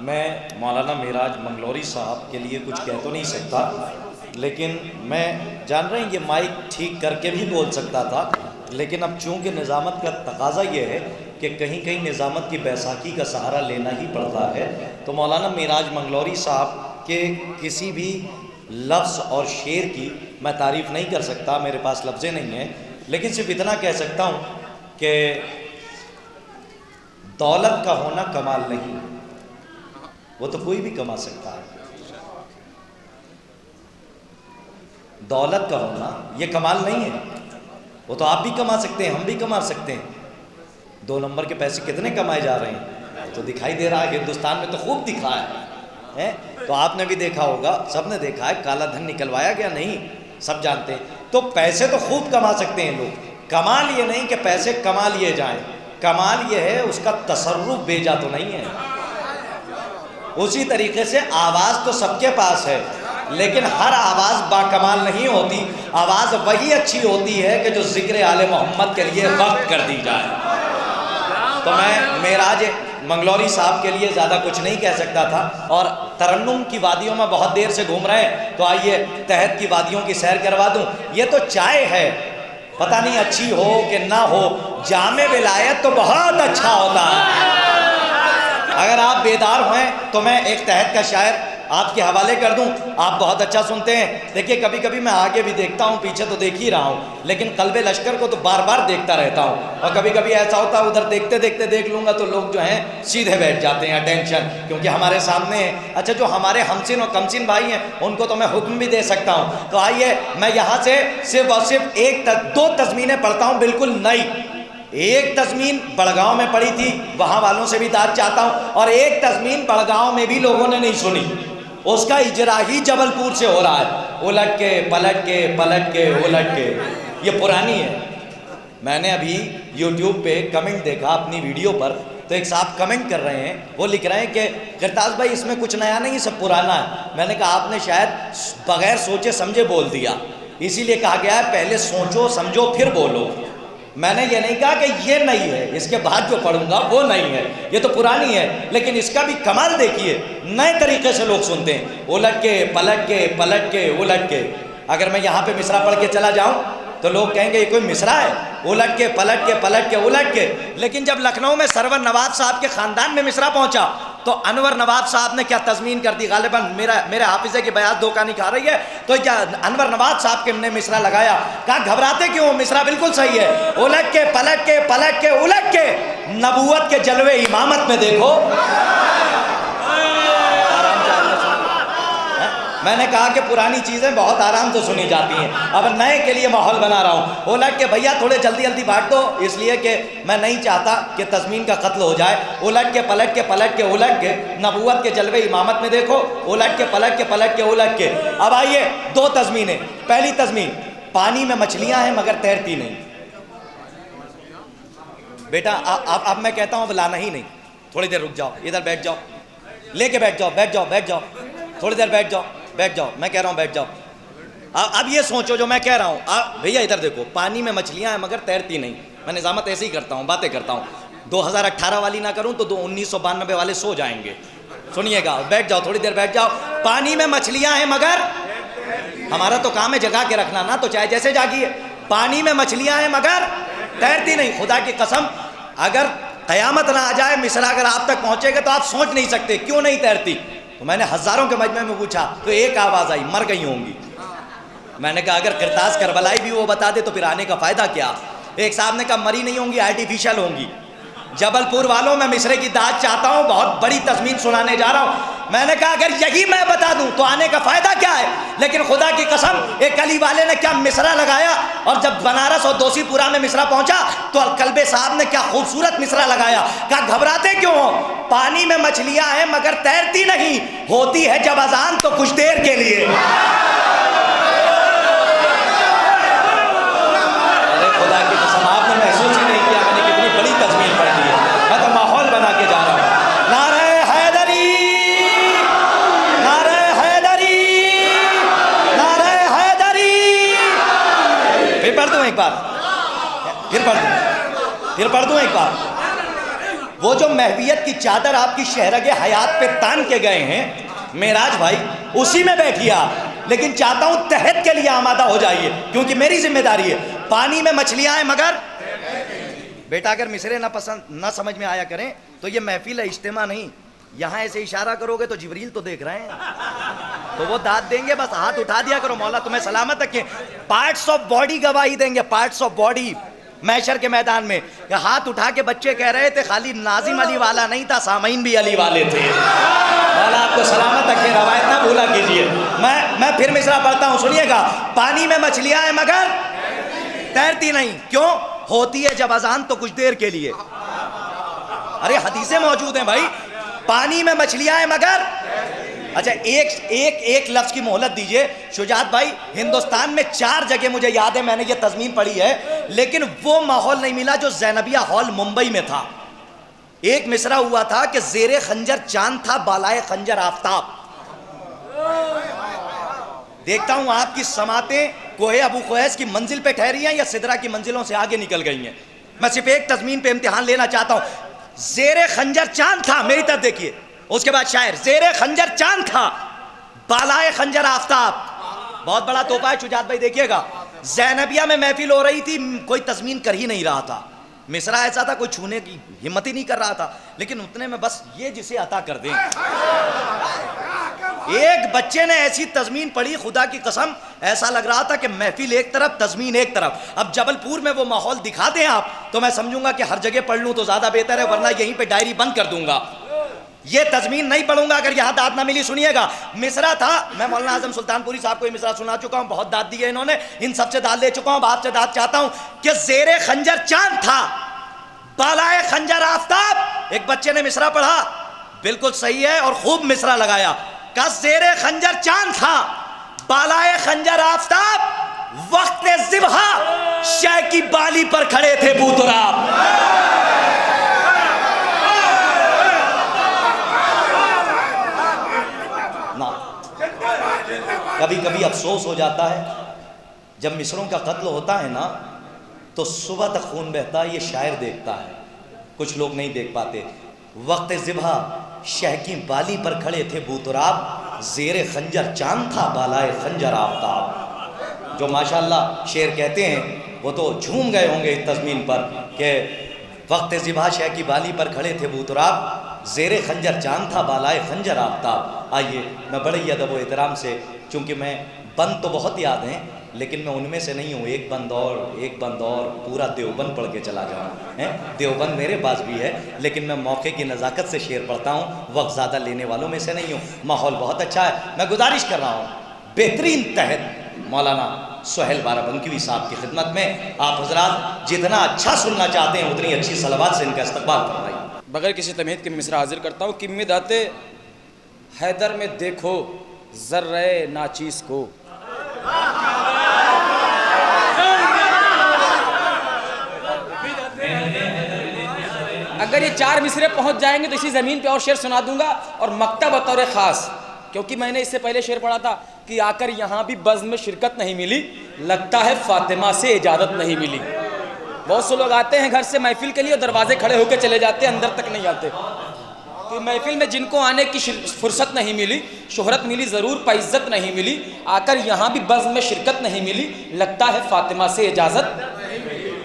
मैं मौलाना मेराज मंगलौरी साहब के लिए कुछ कह तो नहीं सकता, लेकिन मैं जान रहे हैं ये माइक ठीक करके भी बोल सकता था, लेकिन अब चूँकि निज़ामत का तकाजा ये है कि कहीं कहीं निज़ामत की बैसाखी का सहारा लेना ही पड़ता है, तो मौलाना मेराज मंगलौरी साहब के किसी भी लफ्ज़ और शेर की मैं तारीफ़ नहीं कर सकता, मेरे पास लफ्ज़ें नहीं हैं, लेकिन सिर्फ इतना कह सकता हूँ कि दौलत का होना कमाल नहीं, वो तो कोई भी कमा सकता है। दौलत का होना ये कमाल नहीं है, वो तो आप भी कमा सकते हैं, हम भी कमा सकते हैं। 2 नंबर के पैसे कितने कमाए जा रहे हैं तो दिखाई दे रहा है, हिंदुस्तान में तो खूब दिखा है। तो आपने भी देखा होगा, सबने देखा है, काला धन निकलवाया गया नहीं, सब जानते हैं। तो पैसे तो खूब कमा सकते हैं लोग, कमाल ये नहीं कि पैसे कमा लिए जाएं, कमाल ये है उसका तसर्रुफ बेजा तो नहीं है। उसी तरीके से आवाज़ तो सबके पास है, लेकिन हर आवाज़ बाकमाल नहीं होती। आवाज़ वही अच्छी होती है कि जो ज़िक्र आले मोहम्मद के लिए वक्त कर दी जाए। तो मैं मेराज मंगलौरी साहब के लिए ज़्यादा कुछ नहीं कह सकता था। और तरन्नुम की वादियों में बहुत देर से घूम रहे हैं, तो आइए तहत की वादियों की सैर करवा दूँ। ये तो चाय है, पता नहीं अच्छी हो कि ना हो, जामे विलायत तो बहुत अच्छा होता है। अगर आप बेदार हैं तो मैं एक तहत का शायर आपके हवाले कर दूं, आप बहुत अच्छा सुनते हैं। देखिए कभी कभी मैं आगे भी देखता हूं, पीछे तो देख ही रहा हूं, लेकिन कल्बे लश्कर को तो बार बार देखता रहता हूं। और कभी कभी ऐसा होता है उधर देखते देखते देख लूँगा तो लोग जो हैं सीधे बैठ जाते हैं, अटेंशन, क्योंकि हमारे सामने है। अच्छा, जो हमारे हमसिन और कमसिन भाई हैं उनको तो मैं हुक्म भी दे सकता हूँ। तो आइए मैं यहाँ से सिर्फ और सिर्फ 2 तज़मीनें पढ़ता हूँ, बिल्कुल नई। एक तज़मीन बड़गांव में पड़ी थी, वहाँ वालों से भी दाद चाहता हूँ, और एक तज़मीन बड़गांव में भी लोगों ने नहीं सुनी, उसका इजरा ही जबलपुर से हो रहा है। उलट के पलट के पलट के उलट के, ये पुरानी है। मैंने अभी YouTube पे कमेंट देखा अपनी वीडियो पर, तो एक साहब कमेंट कर रहे हैं, वो लिख रहे हैं कि गिरताज भाई इसमें कुछ नया नहीं, सब पुराना है। मैंने कहा आपने शायद बगैर सोचे समझे बोल दिया, इसीलिए कहा गया है पहले सोचो समझो फिर बोलो। मैंने ये नहीं कहा कि ये नई है, इसके बाद जो पढ़ूंगा वो नई है, ये तो पुरानी है, लेकिन इसका भी कमाल देखिए, नए तरीके से लोग सुनते हैं। उलट के पलट के पलट के उलट के। अगर मैं यहाँ पे मिसरा पढ़ के चला जाऊँ तो लोग कहेंगे ये कोई मिसरा है, उलट के पलट के पलट के उलट के। लेकिन जब लखनऊ में सरवर नवाब साहब के ख़ानदान में मिसरा पहुँचा तो अनवर नवाब साहब ने क्या तज़मीन कर दी, गालिबन मेरे हाफिज़े की बयात धोखा नहीं खा रही है, तो क्या अनवर नवाब साहब के ने मिसरा लगाया, कहा घबराते क्यों, मिसरा बिल्कुल सही है। उलट के पलट के पलट के उलट के, नबूवत के जलवे इमामत में देखो। मैंने कहा कि पुरानी चीज़ें बहुत आराम से सुनी जाती हैं, अब नए के लिए माहौल बना रहा हूँ। उलट के भैया थोड़े जल्दी जल्दी बांट दो, इसलिए कि मैं नहीं चाहता कि तज़मीन का कत्ल हो जाए। उलट के पलट के पलट के उलट के, नबूवत के जलवे इमामत में देखो। उलट के पलट के पलट के उलट के। अब आइए 2 तज़मीनें। पहली तज़मीन, पानी में मछलियाँ हैं मगर तैरती नहीं। बेटा अब मैं कहता हूँ अब लाना ही नहीं, थोड़ी देर रुक जाओ, इधर बैठ जाओ, लेके बैठ जाओ, बैठ जाओ, बैठ जाओ, थोड़ी देर बैठ जाओ, बैठ जाओ, मैं कह रहा हूँ बैठ जाओ। अब ये सोचो जो मैं कह रहा हूँ। भैया इधर देखो, पानी में मछलियाँ हैं मगर तैरती नहीं। मैं निज़ामत ऐसे ही करता हूँ, बातें करता हूँ। 2018 वाली ना करूँ तो 1992 वाले सो जाएंगे। सुनिएगा, बैठ जाओ, थोड़ी देर बैठ जाओ। पानी में मछलियाँ हैं मगर, हमारा तो काम है जगा के रखना ना, तो चाहे जैसे जागिए। पानी में मछलियाँ हैं मगर तैरती नहीं। खुदा की कसम, अगर क़यामत ना आ जाए, मिसरा अगर आप तक पहुँचेगा तो आप सोच नहीं सकते क्यों नहीं तैरती। तो मैंने हज़ारों के मजमे में पूछा तो एक आवाज़ आई, मर गई होंगी। मैंने कहा अगर किरताज करबलाई भी वो बता दे तो फिर आने का फ़ायदा क्या। एक साहब ने कहा मरी नहीं होंगी, आर्टिफिशियल होंगी। जबलपुर वालों, मैं मिसरे की दाद चाहता हूँ, बहुत बड़ी तज़मीन सुनाने जा रहा हूँ। मैंने कहा अगर यही मैं बता दूँ तो आने का फ़ायदा क्या है। लेकिन खुदा की कसम, एक अली वाले ने क्या मिसरा लगाया, और जब बनारस और दोषीपुरा में मिसरा पहुँचा तो कल्बे साहब ने क्या खूबसूरत मिसरा लगाया। कहा घबराते क्यों हो, पानी में मछलियाँ हैं मगर तैरती नहीं, होती है जब अजान तो कुछ देर के लिए। अरे खुदा की कसम, आपने महसूस ही नहीं किया मैंने कितनी बड़ी तज़मीन पढ़ दी है। मैं तो माहौल बना के जा रहा हूँ। नारे हैदरी, नारे हैदरी, नारे हैदरी। फिर पढ़ दूँ एक बार, फिर पढ़ दूँ एक बार। वो जो महवियत की चादर आपकी शहरगे हयात पे तान के गए हैं मेराज भाई, उसी में बैठिए आप। लेकिन चाहता हूं तहत के लिए आमादा हो जाइए, क्योंकि मेरी जिम्मेदारी है। पानी में मछलियां हैं मगर बेटा अगर मिसरे ना पसंद ना समझ में आया करें तो ये महफिल है, इज्तिमा नहीं। यहां ऐसे इशारा करोगे तो जिब्रील तो देख रहे हैं, तो वो दाद देंगे, बस हाथ उठा दिया करो, मौला तुम्हें सलामत रखे। पार्ट्स ऑफ बॉडी गवाही देंगे, पार्ट्स ऑफ बॉडी मैशर के मैदान में। हाथ उठा के बच्चे कह रहे थे खाली नाजिम अली वाला नहीं था, सामीन भी अली वाले थे। मौला आपको सलामत रखे, रवायत ना भूला कीजिए। मैं फिर मिसरा पढ़ता हूं, सुनिएगा। पानी में मछलियां हैं मगर तैरती नहीं। क्यों? होती है जब अजान तो कुछ देर के लिए। अरे हदीसें मौजूद हैं भाई, पानी में मछलियां हैं मगर। अच्छा एक लफ्ज की मोहलत दीजिए शुजात भाई। हिंदुस्तान में 4 जगह मुझे याद है मैंने ये तज़मीन पढ़ी है, लेकिन वो माहौल नहीं मिला जो ज़ैनबिया हॉल मुंबई में था। एक मिसरा हुआ था कि ज़ेरे खंजर चांद था, बालाए खंजर आफताब। देखता हूं आपकी समातें कोहे अबू ख़ुवैस की मंजिल पे ठहरी हैं या सिदरा की मंजिलों से आगे निकल गई हैं। मैं सिर्फ एक तज़मीन पे इम्तिहान लेना चाहता हूं। ज़ेरे खंजर चांद था, मेरी तरफ देखिए। उसके बाद शायर, ज़ेरे खंजर चांद था, बालाए खंजर आफताब। बहुत बड़ा तोहफा है शुजात भाई, देखिएगा। ज़ैनबिया में महफिल हो रही थी, कोई तज़मीन कर ही नहीं रहा था। मिसरा ऐसा था कोई छूने की हिम्मत ही नहीं कर रहा था, लेकिन उतने में बस ये जिसे अता कर दें। एक बच्चे ने ऐसी तज़मीन पढ़ी, खुदा की कसम ऐसा लग रहा था कि महफिल एक तरफ तज़मीन एक तरफ। अब जबलपुर में वो माहौल दिखा दें आप तो मैं समझूंगा कि हर जगह पढ़ लूं तो ज़्यादा बेहतर है, वरना यहीं पे डायरी बंद कर दूंगा। ये तज़मीन नहीं पढ़ूंगा अगर यहाँ दाद ना मिली। सुनिएगा, मिसरा था, मैं मौलाना आज़म सुल्तानपुरी साहब को ये मिसरा सुना चुका हूँ, बहुत दाद दी है इन्होंने, इन सबसे दाद ले चुका हूँ। आपसे दाद चाहता हूँ कि ज़ेरे खंजर चांद था, बालाए खंजर आफताब। एक बच्चे ने मिसरा पढ़ा, बिल्कुल सही है और खूब मिसरा लगाया। का ज़ेरे खंजर चांद था, बालाए खंजर आफताब, वक्त ज़िबहा शह की बाली पर खड़े थे बूतराब। कभी कभी अफसोस हो जाता है जब मिसरों का कत्ल होता है ना, तो सुबह तक खून बहता है, ये शायर देखता है, कुछ लोग नहीं देख पाते। वक्त ज़िबहा शह की बाली पर खड़े थे बूतराब, ज़ेरे खंजर चांद था, बालाए खंजर आफताब। जो माशाअल्लाह शेर कहते हैं वो तो झूम गए होंगे इस तज़मीन पर कि वक्त ज़िबहा शह की बाली पर खड़े थे बूतराब, ज़ेरे खंजर चांद था, बालाए खंजर आफताब। आइए मैं बड़े ही अदब व एहतराम से, चूँकि मैं बंद तो बहुत याद हैं लेकिन मैं उनमें से नहीं हूँ, एक बंद और पूरा देवबंद पढ़ के चला जाऊँ हैं। देवबंद मेरे पास भी है, लेकिन मैं मौके की नज़ाकत से शेर पढ़ता हूँ, वक्त ज़्यादा लेने वालों में से नहीं हूँ। माहौल बहुत अच्छा है, मैं गुजारिश कर रहा हूँ बेहतरीन तहत मौलाना सुहेल बाराबंकी साहब की खिदमत में आप हजरात जितना अच्छा सुनना चाहते हैं उतनी अच्छी सलावत से इनका इस्तकबाल फरमाइए। बगैर किसी तमहीद के मिसरा हाजिर करता हूँ कि मिदाते हैदर में देखो ज़र्रे नाचीज़ को, अगर ये 4 मिसरे पहुंच जाएंगे तो इसी ज़मीन पे और शेर सुना दूंगा, और मक्ता बतौर ख़ास, क्योंकि मैंने इससे पहले शेर पढ़ा था कि आकर यहाँ भी बज़्म में शिरकत नहीं मिली, लगता है फ़ातिमा से इजाज़त नहीं मिली। बहुत से लोग आते हैं घर से महफिल के लिए और दरवाजे खड़े होकर चले जाते हैं, अंदर तक नहीं आते। तो महफिल में जिनको आने की फुर्सत नहीं मिली, शोहरत मिली ज़रूर, पाइज़्ज़त नहीं मिली, आकर यहाँ भी बज़्म में शिरकत नहीं मिली, लगता है फ़ातिमा से इजाज़त।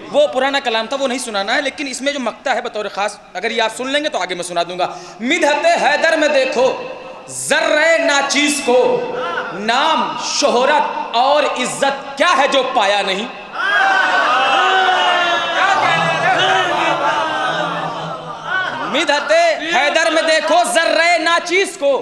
वो पुराना कलाम था, वो नहीं सुनाना है, लेकिन इसमें जो मक्ता है बतौर ख़ास अगर ये आप सुन लेंगे तो आगे मैं सुना दूंगा। मिदहते हैदर में देखो ज़र्रे नाचीज़ को, नाम शोहरत और इज्जत क्या है जो पाया नहीं। मिदहते हैदर में देखो ज़र्रे नाचीज़ को,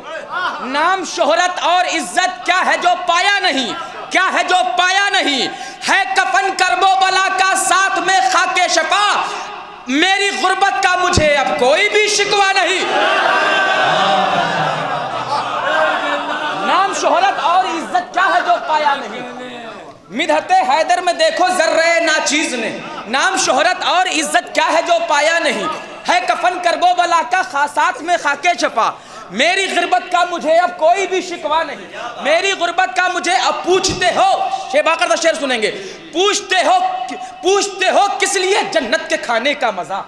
नाम शोहरत और इज्जत क्या है जो पाया नहीं, क्या है जो पाया नहीं। है कफन करबो बला का साथ में खाके शफा, मेरी गुर्बत का मुझे अब कोई भी शिकवा नहीं। नाम शोहरत और इज्जत क्या है जो पाया नहीं। मिदहते हैदर में देखो ज़र्रे नाचीज़ ने, नाम शोहरत और इज्जत क्या है जो पाया नहीं। है कफन करबो बला का साथ में खाके शफा, मेरी गुर्बत का मुझे अब कोई भी शिकवा नहीं, मेरी गुर्बत का मुझे अब पूछते हो, शेबाकर का शेर सुनेंगे, पूछते हो किस लिए जन्नत के खाने का मजा।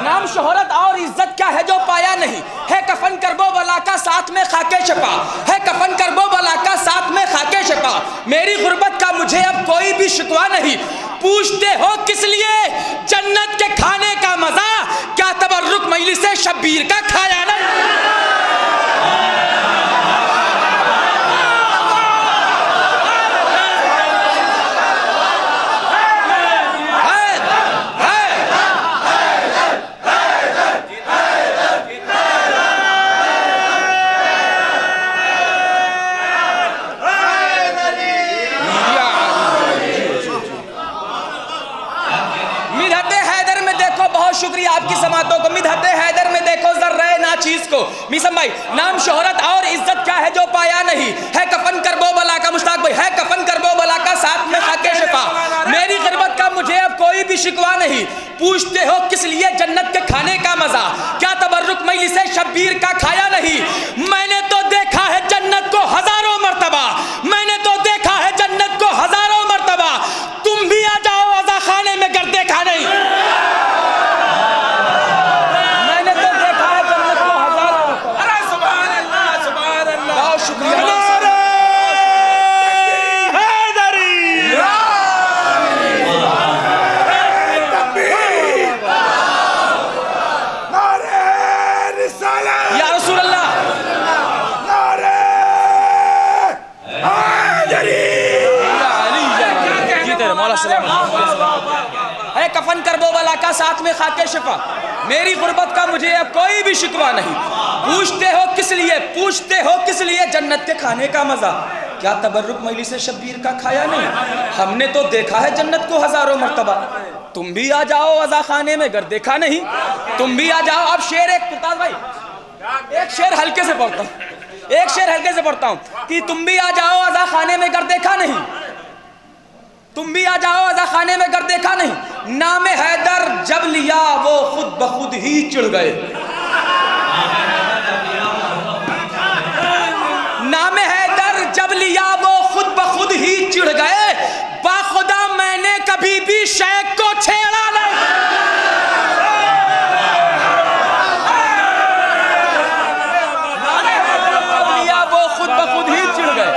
नाम शोहरत और इज्जत क्या है जो पाया नहीं, है कफन करबो बला का साथ में खाके शफा, है कफन करबो बला का साथ में खाके शफा। मेरी गुर्बत का मुझे अब कोई भी शिकवा नहीं, पूछते हो किस लिए जन्नत के खाने का मजा, क्या तबर्रुक मजलिस शब्बीर का खाया नहीं। शुक्रिया आपकी समातों को। मिदहते हैदर में देखो जर्रे नाचीज को। मीसम भाई, नाम शोहरत और इज्जत क्या है जो पाया नहीं, है कफन करबो बला का, मुश्ताक भाई, है कफन करबो बला का साथ में खाके शफा। मेरी गुर्बत का मुझे अब कोई भी शिकवा नहीं, पूछते हो किस लिए जन्नत के खाने का मजा, क्या तबर्रुक मजलिस शब्बीर का खाया नहीं। मैंने तो देखा है जन्नत को हजारों मर्तबा, मैंने तो देखा है जन्नत को हजारों मर्तबा, तुम भी आ जाओ अज़ा खाने में गर देखा नहीं। है कफन करबो वाला का साथ में खाके शफा। मेरी गुर्बत का मुझे अब कोई भी शिकवा नहीं, पूछते हो किस लिए जन्नत के खाने का मजा, क्या तबर्रुक मजलिस शब्बीर का खाया नहीं। हमने तो देखा है जन्नत को हजारों मर्तबा, तुम भी आ जाओ अज़ा खाने में गर देखा नहीं। तुम भी आ जाओ। अब शेर एक पुरताज भाई, एक शेर हल्के से पढ़ता हूँ, एक शेर हल्के से पढ़ता हूँ कि तुम भी आ जाओ अज़ा खाने में गर देखा नहीं, तुम भी आ जाओ अज़ा खाने में गर देखा नहीं। नाम हैदर जब लिया वो खुद ब खुद ही चिढ़ गए, नाम हैदर जब लिया वो खुद ब खुद ही चिढ़ गए, बाखुदा मैंने कभी भी शेख को छेड़ा नहीं। नाम हैदर जब लिया वो खुद ब खुद ही चिढ़ गए।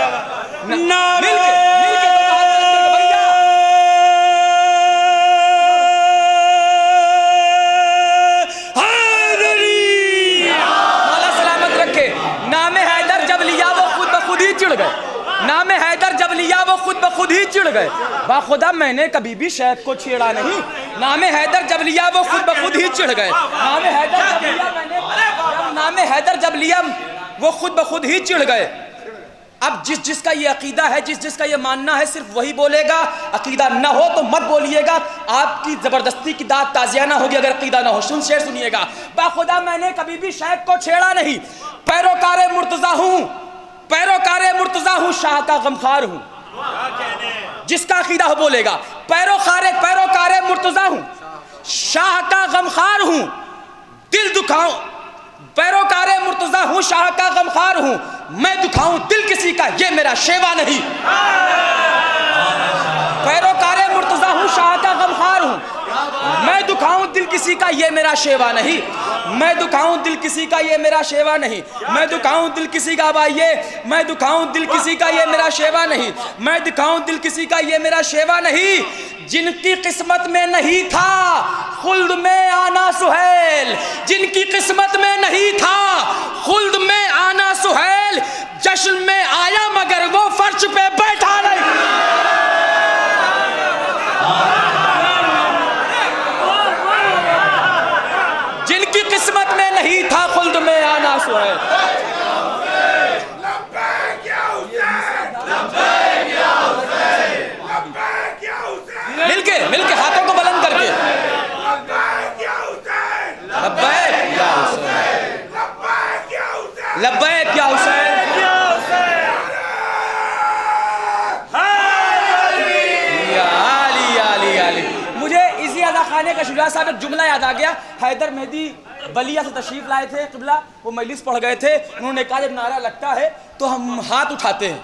नाम हैदर जब लिया वो खुद ब खुद ही चिढ़ गए, बाखुदा मैंने कभी भी शैख को छेड़ा नहीं। नाम हैदर जब लिया वो खुद ब खुद ही चिढ़ गए, नाम हैदर जब लिया वो खुद ब खुद ही चिढ़ गए। अब जिसका ये अकीदा है, जिसका ये मानना है, सिर्फ वही बोलेगा। अकीदा ना हो तो मत बोलिएगा, आपकी जबरदस्ती की दाद ताजियाना होगी अगर अकीदा ना हो। शेर सुनिएगा, बाखुदा मैंने कभी भी शैख को छेड़ा नहीं, पैरोकारे मुर्तजा हूँ, पैरोकारे मुर्तजा हूँ, शाह का गमखार हूँ। जिसका अकीदा हो बोलेगा, पैरोकारे मुर्तजा हूँ, शाह का गमखार हूँ, दिल दुखाऊं, पैरोकारे मुर्तजा हूँ, शाह का गमखार हूँ, मैं दुखाऊं दिल किसी का ये मेरा शेवा नहीं। पैरोकारे मुर्तजा हूँ, शाह का गमखार हूँ, मैं दुखाऊं दिल किसी का ये मेरा शेवा नहीं, मैं दुखाऊं दिल किसी का ये मेरा शेवा नहीं, मैं दुखाऊं दिल किसी का भाई, मैं दुखाऊं दिल किसी का ये मेरा शेवा नहीं, मैं दिखाऊं दिल किसी का ये मेरा शेवा नहीं। जिनकी किस्मत में नहीं था खुल्द में आना सुहेल, जिनकी किस्मत में नहीं था खुल्द में आना सुहेल, जश्न में आया मगर वो फर्श पे बैठा नहीं। जिनकी किस्मत में नहीं था खुल्द में आना सुहेल। मिलके हाथों को बुलंद करके लब्बैक या हुसैन, लब्बैक या हुसैन, मुझे इसी अदा खाने का शुजा साहब एक जुमला याद आ गया। हैदर मेहदी बलिया से तशरीफ लाए थे क़िबला, वो मजलिस पढ़ गए थे। उन्होंने कहा जब नारा लगता है तो हम हाथ उठाते हैं।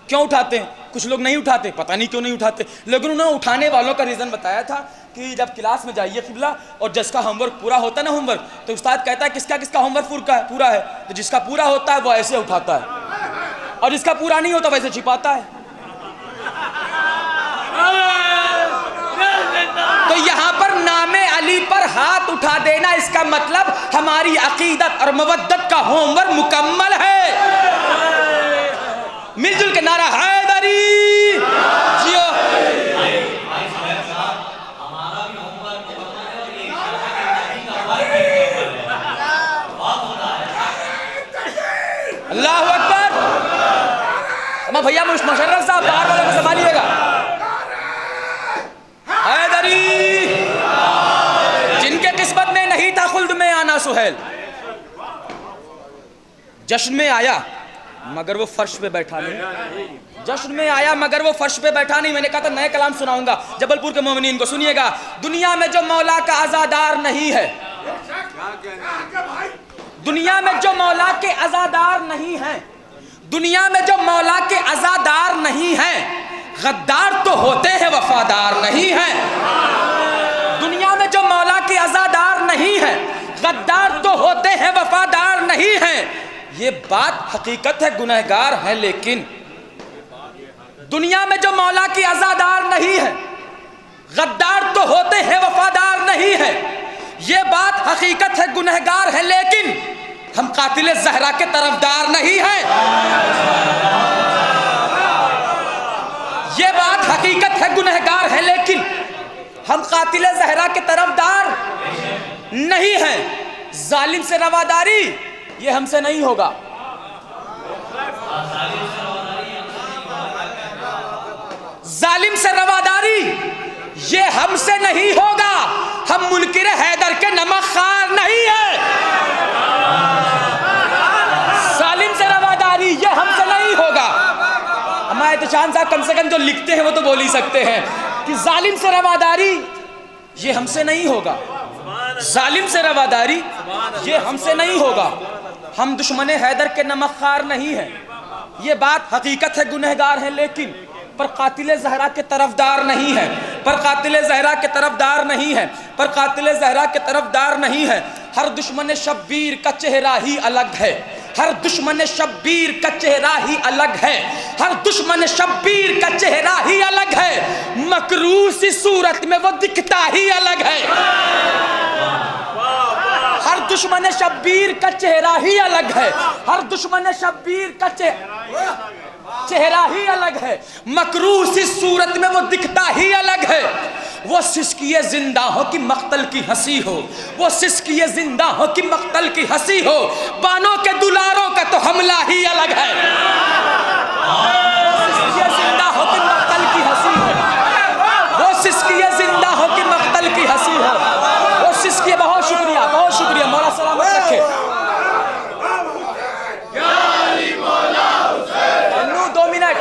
क्यों उठाते हैं? कुछ लोग नहीं उठाते, पता नहीं क्यों नहीं उठाते, लेकिन उन्होंने उठाने वालों का रीज़न बताया था कि जब क्लास में जाइए क़िबला और जिसका होमवर्क पूरा होता है ना, होमवर्क, तो उस्ताद कहता है किसका किसका होमवर्क पूरा है, तो जिसका पूरा होता है वो ऐसे उठाता है और जिसका पूरा नहीं होता वैसे छिपाता है। तो यहाँ पर नामे अली पर हाथ उठा देना, इसका मतलब हमारी अकीदत और मवद्दत का होमवर्क मुकम्मल है। मिलजुल के नारा हैदरी जियो। अल्लाह अकबर। भैया मुशर्रफ साहब बाहर वालों को संभालिएगा। हैदरी, जिनके किस्मत में नहीं था खुल्द में आना सुहेल, जश्न में आया मगर वो फर्श पे बैठा नहीं, जश्न में आया मगर वो फर्श पे बैठा नहीं। मैंने कहा था नए कलाम सुनाऊंगा जबलपुर के मोमिनीन को, सुनिएगा। दुनिया में जो मौला का अज़ादार नहीं है, दुनिया में जो मौला के अज़ादार नहीं है, दुनिया में जो मौला के अज़ादार नहीं है, गद्दार तो होते हैं वफादार नहीं है। दुनिया में जो मौला के अज़ादार नहीं है, गद्दार तो होते हैं वफादार नहीं है। ये बात हकीकत है, गुनहगार है लेकिन। दुनिया में जो मौला की अज़ादार नहीं है, गद्दार तो होते हैं वफादार नहीं है। ये बात हकीकत है, गुनहगार है लेकिन हम कातिल ज़हरा के तरफदार नहीं हैं। ये बात हकीकत है, गुनहगार है लेकिन हम कातिल ज़हरा के तरफदार नहीं हैं। जालिम से रवादारी ये हमसे नहीं होगा। जालिम से रवादारी ये हमसे नहीं होगा। हम मुनकिर हैदर के नमकखार नहीं है। जालिम से रवादारी ये हमसे नहीं होगा। हमारे एहतशाम साहब कम से कम जो लिखते हैं वो तो बोल ही सकते हैं कि जालिम से रवादारी ये हमसे नहीं होगा। जालिम से रवादारी ये हमसे नहीं होगा। हम दुश्मन हैदर के नमकखार नहीं हैं। ये बात हकीकत है, गुनहगार है लेकिन पर कातिल ज़हरा के तरफदार नहीं है, पर कातिल ज़हरा के तरफदार नहीं है, पर कातिल ज़हरा के तरफदार नहीं है। हर दुश्मन शब्बीर का चेहरा ही अलग है, हर दुश्मन शब्बीर का चेहरा ही अलग है, हर दुश्मन शब्बीर का चेहरा ही अलग है। मकरूह सी सूरत में वो दिखता ही अलग है। हर दुश्मन शब्बीर का चेहरा ही अलग है, हर दुश्मन शब्बीर का चेहरा ही अलग है। मकरूह सी सूरत में वो दिखता ही अलग है। वो सिसकिए जिंदा हो कि मख्तल की हंसी हो, वो सिसकिए जिंदा हो कि मख्तल की हंसी हो। बानों के दुलारों का तो हमला ही अलग है। वो सिसकिए जिंदा हो कि मख्तल की हंसी हो, वो सिसकिए जिंदा हो कि मख्तल की हंसी हो, वो सिसकिए। बहुत शुक्रिया, बहुत शुक्रिया। मौला सलामत रखे। 2 मिनट।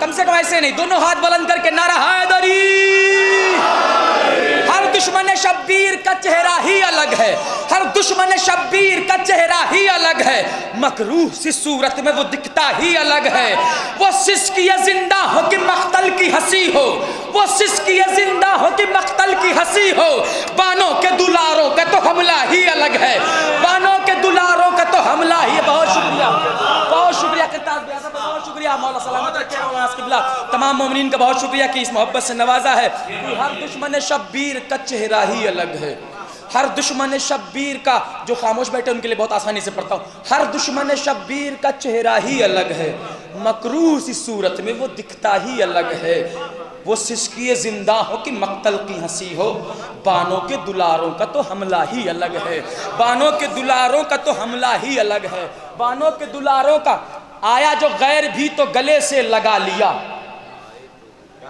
कम से कम ऐसे नहीं, दोनों हाथ बुलंद करके नारा हैदरी। हर दुश्मन शब्बीर का चेहरा ही अलग है, हर दुश्मन शब्बीर का चेहरा ही अलग है। मकरूह सी सूरत में वो दिखता ही अलग है। वो सिसकिए जिंदा हो कि मख्तल की हंसी हो, वो सिसकिए जिंदा हो कि मख्तल की हंसी हो। बानों के दुलारों का तो हमला ही अलग है, बानों के दुलारों का तो हमला ही। बहुत शुक्रिया, बहुत शुक्रिया करताज भैया साहब, बहुत शुक्रिया। मौला सलामत रखे। तमाम मोमिनीन का बहुत शुक्रिया कि इस मोहब्बत से नवाजा है। हर दुश्मन शब्बीर का चेहरा ही अलग है, हर दुश्मन शब्बीर का, जो खामोश बैठे उनके लिए बहुत आसानी से पढ़ता हूँ, हर दुश्मन शब्बीर का चेहरा ही अलग है। मकरूह सी सूरत में वो दिखता ही अलग है। वो सिसकिए जिंदा हो कि मक्तल की हंसी हो। बानों के दुलारों का तो हमला ही अलग है, बानों के दुलारों का तो हमला ही अलग है। बानों के दुलारों का आया जो गैर भी तो गले से लगा लिया,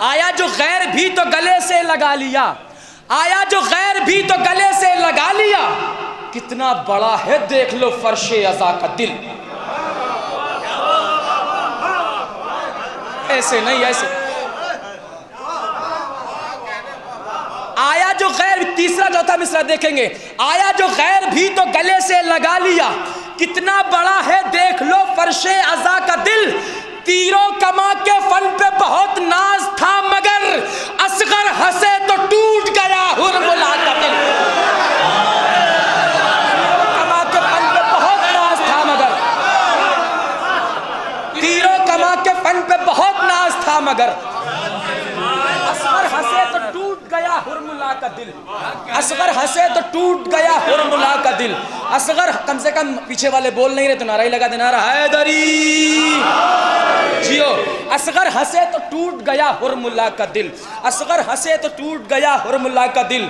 आया जो गैर भी तो गले से लगा लिया, आया जो गैर भी तो गले से लगा लिया। कितना बड़ा है देख लो फर्शे अज़ा का दिल। ऐसे नहीं, ऐसे आया जो गैर, तीसरा चौथा मिसरा देखेंगे, आया जो गैर भी तो गले से लगा लिया, कितना बड़ा है देख लो फर्शे अज़ा का दिल। तीरों कमा के फन पे बहुत नाज था मगर असगर हंसे तो टूट गया हुरमुला का दिल। तीरों कमा के फन पे बहुत नाज था मगर, तीरों कमा के फन पे बहुत नाज था मगर असगर हंसे तो टूट गया हुरमुला का दिल। असगर हंसे तो टूट गया हुरमुला का दिल। असगर कम से कम पीछे वाले बोल नहीं रहे तो नारा ही लगा देना रहा हैदरी जियो। असगर हंसे तो टूट गया हुरमुला का दिल। असगर हंसे तो टूट गया हुरमुला का दिल।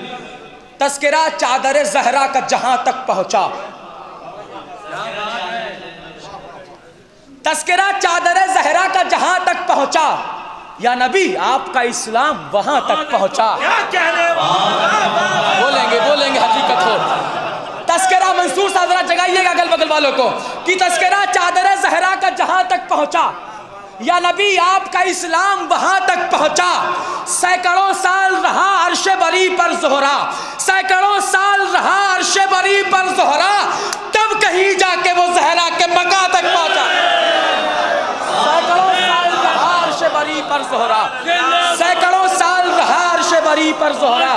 तस्करा चादर जहरा का जहां तक पहुंचा, तस्करा चादर जहरा का जहां तक पहुंचा, या नबी आपका इस्लाम वहां तक पहुंचा। बोलेंगे बोलेंगे हकीकत हो। तस्करा मंसूर साहब जरा जगाइएगा अगल बगल वालों को कि तस्करा चादर जहरा का जहां तक पहुंचा, या नबी आपका इस्लाम वहां तक पहुंचा। सैकड़ों साल रहा अर्श बरी पर ज़ोहरा, सैकड़ों साल रहा अर्श बरी पर ज़ोहरा, तब कहीं जाके वो जहरा के मका तक पहुंचा। सैकड़ों साल रहा अर्श बरी पर ज़ोहरा, सैकड़ों साल रहा अर्श बरी पर ज़ोहरा,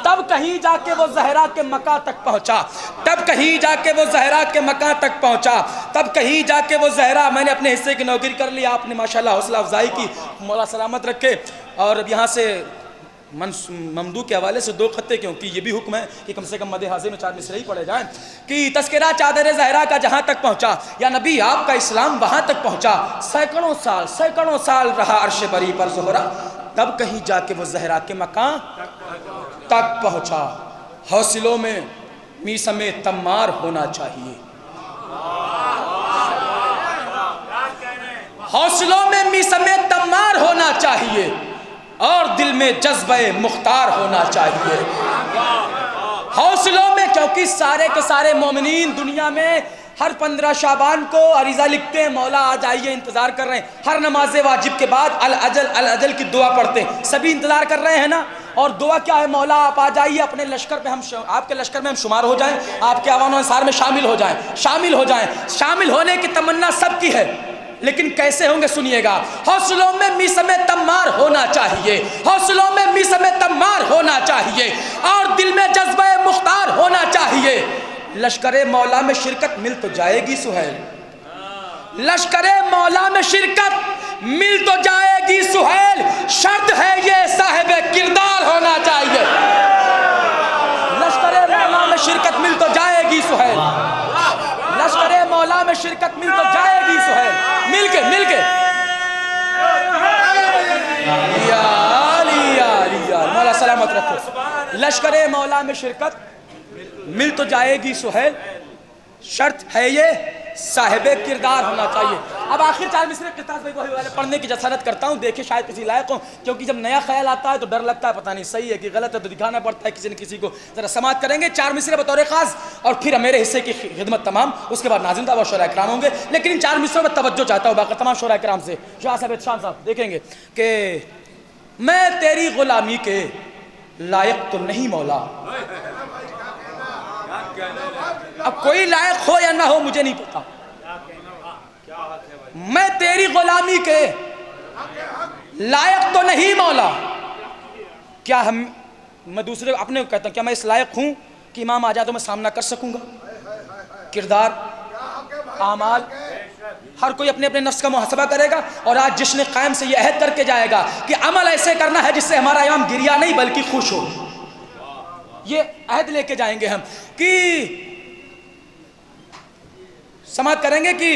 तब कहीं जाके वो जहरा के मका तक पहुंचा। तब कहीं जाके वो जहरा के मका तक पहुंचा। तब कहीं जाके वो जहरा, मैंने अपने हिस्से की नौकरी कर ली, आपने माशाल्लाह हौसला अफजाई की, मौला सलामत रखे। और अब यहाँ से ममदू के हवाले से दो खत्ते, क्योंकि ये भी हुक्म है कि कम से कम मदे हाजिर में 4 मिसरे ही पढ़े जाएं कि तस्करा चादर जहरा का जहां तक पहुंचा, या नबी आपका इस्लाम वहां तक पहुंचा। सैकड़ों साल रहा अर्श बरी पर ज़ोहरा, तब कहीं जाके वो जहरा के मकान तक पहुंचा। हौसलों में मीसमे तम्मार होना चाहिए, हौसलों में मीसमे तम्मार होना चाहिए, और दिल में जज्बे मुख्तार होना चाहिए। हौसलों में, क्योंकि सारे के सारे मोमिनीन दुनिया में हर 15 शाबान को अरीज़ा लिखते हैं, मौला आज आइए, इंतज़ार कर रहे हैं। हर नमाज वाजिब के बाद अल अजल की दुआ पढ़ते हैं, सभी इंतज़ार कर रहे हैं ना। और दुआ क्या है, मौला आप आ जाइए अपने लश्कर पे, हम आपके लश्कर में हम शुमार हो जाएं, आपके आवान अंसार में शामिल हो जाएं, शामिल हो जाएं। शामिल होने की तमन्ना सबकी है, लेकिन कैसे होंगे सुनिएगा। हौसलों में मीसमे तम्मार होना चाहिए, हौसलों में मीसमे तम्मार होना चाहिए, और दिल में जज्बे मुख्तार होना चाहिए। लश्करे मौला में शिरकत मिल तो जाएगी सुहैल, लश्करे मौला में शिरकत मिल तो जाएगी सुहैल, शर्त है ये साहिब किरदार होना चाहिए। लश्करे मौला में शिरकत मिल तो जाएगी सुहैल, लश्करे मौला में शिरकत मिल तो जाएगी सुहैल, मिलके मौला सलामत रखो। लश्करे मौला में शिरकत मिल तो जाएगी सुहैल, शर्त है ये साहिबे किरदार होना चाहिए। अब आखिर 4 मिसरे किताब भाई वही वाले पढ़ने की जसारत करता हूँ, देखिए शायद किसी लायक हो, क्योंकि जब नया ख्याल आता है तो डर लगता है, पता नहीं सही है कि गलत है, तो दिखाना पड़ता है किसी न किसी को। जरा समाअत करेंगे 4 मिसरे बतौर खास, और फिर मेरे हिस्से की खिदमत तमाम, उसके बाद नाज़िम साहब और शोरा इकराम होंगे। लेकिन इन 4 मिसरों में तवज्जो चाहता हूँ बाकी तमाम शोरा इकराम से। शाह साहब शाह साहब देखेंगे कि मैं तेरी गुलामी के लायक तो नहीं मौला। अब कोई लायक हो या ना हो मुझे नहीं पता, मैं तेरी गुलामी के लायक तो नहीं मौला। क्या मैं दूसरे अपने को कहता हूं, क्या मैं इस लायक हूं कि इमाम आ जाए तो मैं सामना कर सकूंगा? किरदार, आमाल, हर कोई अपने अपने नफ्स का मुहासबा करेगा। और आज जिसने कायम से यह अहद करके जाएगा कि अमल ऐसे करना है जिससे हमारा इमाम गिरिया नहीं बल्कि खुश हो, ये अहद लेके जाएंगे हम कि समाअत करेंगे कि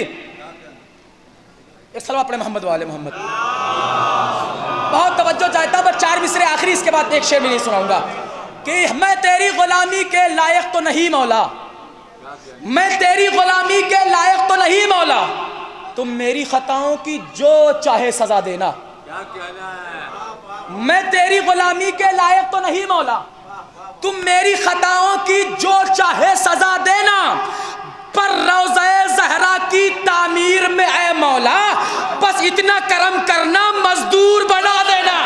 एक सलवा पढ़े मोहम्मद वाले मोहम्मद। बहुत तवज्जो चाहता पर 4 मिसरे आखिरी, इसके बाद एक शेर भी नहीं सुनाऊंगा कि मैं तेरी गुलामी के लायक तो नहीं मौला, मैं तेरी गुलामी के लायक तो नहीं मौला, तुम मेरी खताओं की जो चाहे सजा देना। मैं तेरी गुलामी के लायक तो नहीं मौला, तुम मेरी खताओं की जो चाहे सजा बस इतना करम करना, मजदूर बना देना।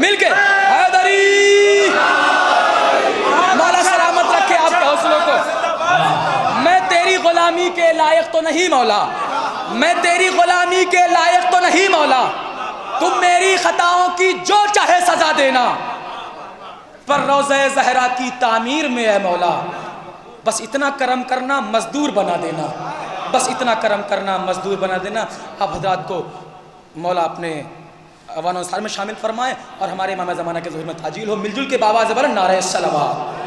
मिलके हैदरी, मौला सलामत रखे आपके हौसलों को। मैं तेरी गुलामी के लायक तो नहीं मौला, मैं तेरी गुलामी के लायक तो नहीं मौला, तुम मेरी खताओं की जो चाहे सजा देना, पर रोज़े ज़हरा की तामीर में है मौला। बस इतना करम करना, मजदूर बना देना, बस इतना करम करना, मजदूर बना देना। आप हजरात को मौला अपने अवान अंसार में शामिल फरमाएं और हमारे इमाम ज़माना के ज़ुहूर में ताजील हो। मिलजुल के बाबा ज़बर नारे सलावत।